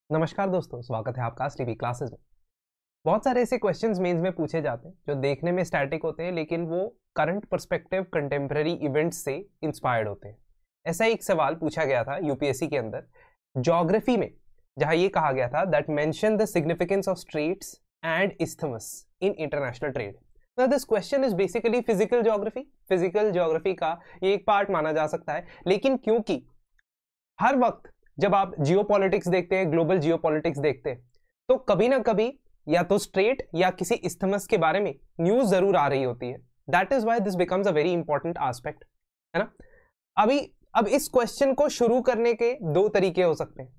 नमस्कार दोस्तों, स्वागत है आपका टीवी क्लासेस में। बहुत सारे ऐसे क्वेश्चंस मेंस में पूछे जाते हैं जो देखने में स्टैटिक होते हैं लेकिन वो करंट पर्सपेक्टिव कंटेम्प्रेरी इवेंट्स से इंस्पायर्ड होते हैं। ऐसा एक सवाल पूछा गया था यूपीएससी के अंदर ज्योग्राफी में, जहां ये कहा गया था that mention the significance of straits and isthmus in international trade. Now this question is basically physical geography। Physical geography का ये एक पार्ट माना जा सकता है, लेकिन क्योंकि हर वक्त जब आप जियोपॉलिटिक्स देखते हैं, ग्लोबल जियोपॉलिटिक्स देखते हैं, तो कभी ना कभी या तो स्ट्रेट या किसी इस्थमस के बारे में न्यूज जरूर आ रही होती है। That is why this becomes a very important aspect, है ना। अब इस क्वेश्चन को शुरू करने के दो तरीके हो सकते हैं।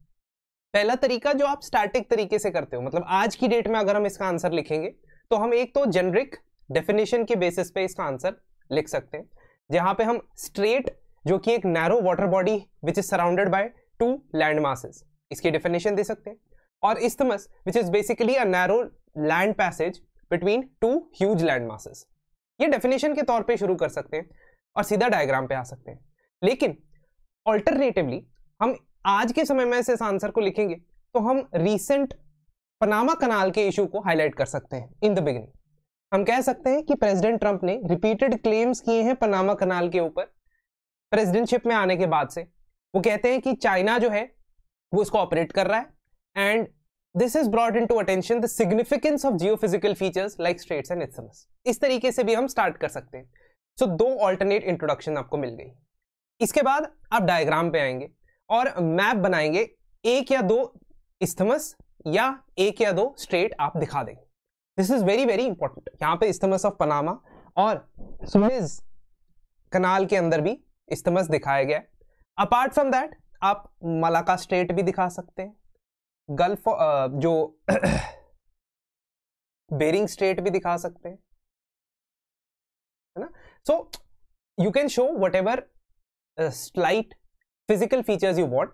पहला तरीका जो आप स्टैटिक तरीके से करते हो, मतलब आज की डेट में अगर हम इसका आंसर लिखेंगे तो हम एक तो जेनरिक डेफिनेशन के बेसिस पे इसका आंसर लिख सकते हैं, जहां पे हम स्ट्रेट जो कि एक narrow water body which is surrounded by two land masses, इसकी डेफिनेशन दे सकते हैं, और isthmus which is basically a narrow land passage between two huge land masses. ये डेफिनेशन के तौर पे शुरू कर सकते हैं और सीधा डायग्राम पे आ सकते हैं। लेकिन ऑल्टरनेटिवली हम आज के समय में इस आंसर को लिखेंगे तो हम रीसेंट पनामा कनाल के इशू को हाईलाइट कर सकते हैं। इन द बिगिनिंग हम कह सकते हैं कि प्रेसिडेंट ट्रंप ने रिपीटेड क्लेम्स किए हैं पनामा कनाल के ऊपर प्रेसिडेंटशिप में आने के बाद से। वो कहते हैं कि चाइना जो है वो इसको ऑपरेट कर रहा है, and this is brought into attention the significance of geophysical features like straits and isthmus. इस तरीके से भी हम स्टार्ट कर सकते हैं। सो दो ऑल्टरनेट इंट्रोडक्शन आपको मिल गई। इसके बाद आप डायग्राम पे आएंगे और मैप बनाएंगे, एक या दो इस्थमस या एक या दो स्ट्रेट आप दिखा देंगे। This is very very important. यहाँ पे इस्थमस ऑफ पनामा और सुएज कनाल के अंदर भी इस्थमस दिखाया गया है। अपार्ट फ्रॉम दैट आप मलाका स्ट्रेट भी दिखा सकते हैं, गल्फ जो बेरिंग स्ट्रेट भी दिखा सकते हैं, है ना। So you can show what ever slight physical features you want.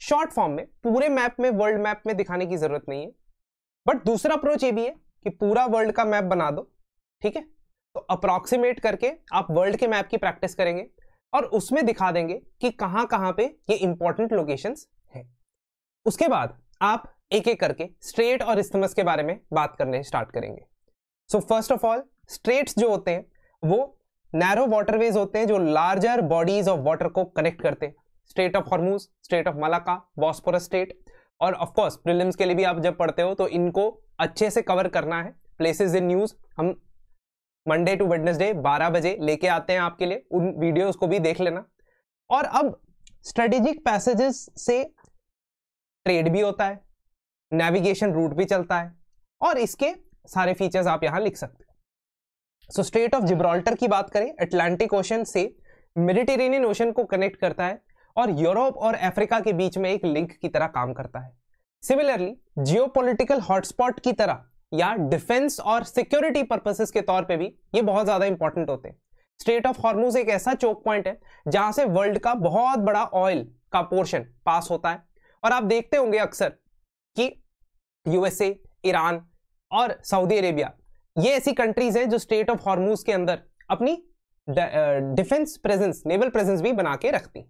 Short form में पूरे मैप में, वर्ल्ड मैप में दिखाने की जरूरत नहीं है, बट दूसरा अप्रोच ये भी है कि पूरा वर्ल्ड का मैप बना दो, ठीक है। तो अप्रॉक्सीमेट करके आप वर्ल्ड के मैप की प्रैक्टिस करेंगे और उसमें दिखा देंगे कि कहां कहां पे ये इंपॉर्टेंट लोकेशंस हैं। उसके बाद आप एक एक करके स्ट्रेट और इस्थमस के बारे में बात करने स्टार्ट करेंगे। So first of all, straits जो होते हैं वो नैरो वाटरवेज होते हैं जो लार्जर बॉडीज ऑफ वाटर को कनेक्ट करते हैं। Strait of Hormuz, strait of Malacca, Bosphorus strait, और ऑफ कोर्स प्रीलिम्स के लिए भी आप जब पढ़ते हो तो इनको अच्छे से कवर करना है। प्लेसेस इन न्यूज हम मंडे टू वेडनेसडे 12 बजे लेके आते हैं आपके लिए, उन वीडियोस को भी देख लेना। और अब स्ट्रेटेजिक पैसेजेस से ट्रेड भी होता है, नेविगेशन रूट भी चलता है, और इसके सारे फीचर्स आप यहां लिख सकते हैं। सो स्ट्रेट ऑफ जिब्राल्टर की बात करें, अटलांटिक ओशन से मेडिटेरेनियन ओशन को कनेक्ट करता है और यूरोप और अफ्रीका के बीच में एक लिंक की तरह काम करता है। सिमिलरली जियोपॉलिटिकल हॉटस्पॉट की तरह या डिफेंस और सिक्योरिटी पर्पसेस के तौर पे भी ये बहुत ज्यादा इंपॉर्टेंट होते हैं। स्ट्रेट ऑफ हॉर्मुज एक ऐसा चोक पॉइंट है जहां से वर्ल्ड का बहुत बड़ा ऑयल का पोर्शन पास होता है, और आप देखते होंगे अक्सर कि यूएसए, ईरान और सऊदी अरेबिया ये ऐसी कंट्रीज हैं जो स्ट्रेट ऑफ हॉर्मुज के अंदर अपनी डिफेंस प्रेजेंस, नेवल प्रेजेंस भी बना के रखती,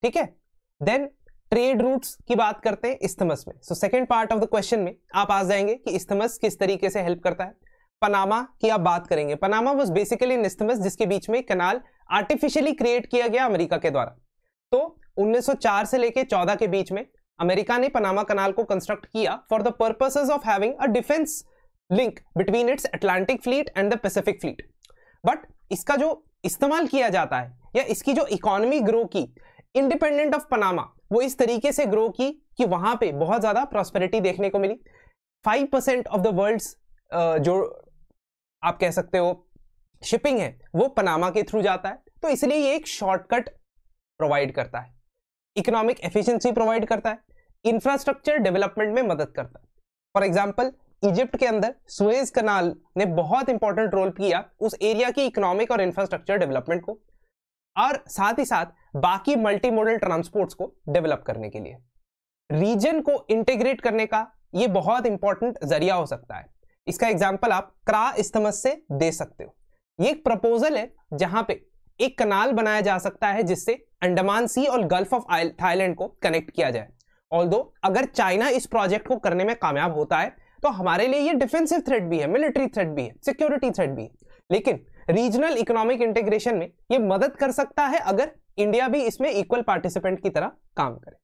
ठीक है। देन ट्रेड रूट्स की बात करते हैं इस्थमस में। So second part of the question में आप आ जाएंगे कि इस्थमस किस तरीके से हेल्प करता है। पनामा की आप बात करेंगे। Panama was basically an isthmus जिसके बीच में कनाल आर्टिफिशियली क्रिएट किया गया अमेरिका के द्वारा। तो 1904 से लेके 14 के बीच में अमेरिका ने पनामा कनाल को कंस्ट्रक्ट किया for the purposes of having a defence link between its Atlantic fleet and the Pacific fleet. But इसका जो इस्तेमाल किया जाता है या इसकी जो इकोनॉमी ग्रो की इंडिपेंडेंट ऑफ पनामा, वो इस तरीके से ग्रो की कि वहां पे बहुत ज्यादा प्रॉस्पेरिटी देखने को मिली। 5% ऑफ द वर्ल्ड्स जो आप कह सकते हो शिपिंग है वो पनामा के थ्रू जाता है, तो इसलिए ये एक शॉर्टकट प्रोवाइड करता है, इकोनॉमिक एफिशिएंसी प्रोवाइड करता है, इंफ्रास्ट्रक्चर डेवलपमेंट में मदद करता है। फॉर एग्जाम्पल इजिप्ट के अंदर सुएज कनाल ने बहुत इंपॉर्टेंट रोल किया उस एरिया की इकोनॉमिक और इंफ्रास्ट्रक्चर डेवलपमेंट को, और साथ ही साथ बाकी मल्टी मॉडल ट्रांसपोर्ट्स को डेवलप करने के लिए रीजन को इंटीग्रेट करने का ये बहुत इंपॉर्टेंट जरिया हो सकता है। इसका एग्जांपल आप क्रा इस्थमस से दे सकते हो। ये एक प्रपोजल है जहां पे एक कनाल बनाया जा सकता है जिससे अंडमान सी और गल्फ ऑफ थाईलैंड को कनेक्ट किया जाए, ऑल्दो अगर चाइना इस प्रोजेक्ट को करने में कामयाब होता है तो हमारे लिए ये डिफेंसिव थ्रेट भी है, मिलिट्री थ्रेट भी है, सिक्योरिटी थ्रेट भी है, लेकिन रीजनल इकोनॉमिक इंटीग्रेशन में ये मदद कर सकता है अगर इंडिया भी इसमें इक्वल पार्टिसिपेंट की तरह काम करे।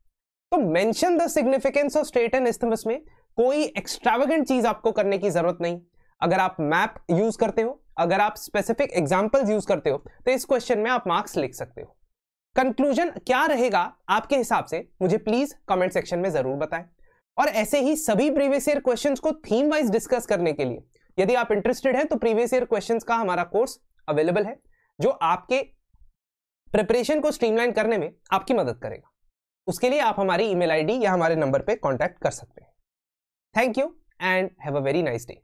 तो mention the significance of straight and isthmus में कोई एक्सट्रावेगेंट चीज आपको करने की जरूरत नहीं। अगर आप मैप यूज करते हो, अगर आप स्पेसिफिक एग्जांपल्स यूज करते हो, तो इस क्वेश्चन में आप मार्क्स लिख सकते हो। कंक्लूजन क्या रहेगा आपके हिसाब से, मुझे प्लीज कमेंट सेक्शन में जरूर बताएं। और ऐसे ही सभी प्रीवियस ईयर क्वेश्चंस को थीम वाइज डिस्कस करने के लिए यदि आप इंटरेस्टेड हैं तो प्रीवियस ईयर क्वेश्चंस का हमारा कोर्स अवेलेबल है जो आपके प्रिपरेशन को स्ट्रीमलाइन करने में आपकी मदद करेगा। उसके लिए आप हमारी ईमेल आईडी या हमारे नंबर पे कांटेक्ट कर सकते हैं। Thank you and have a very nice day.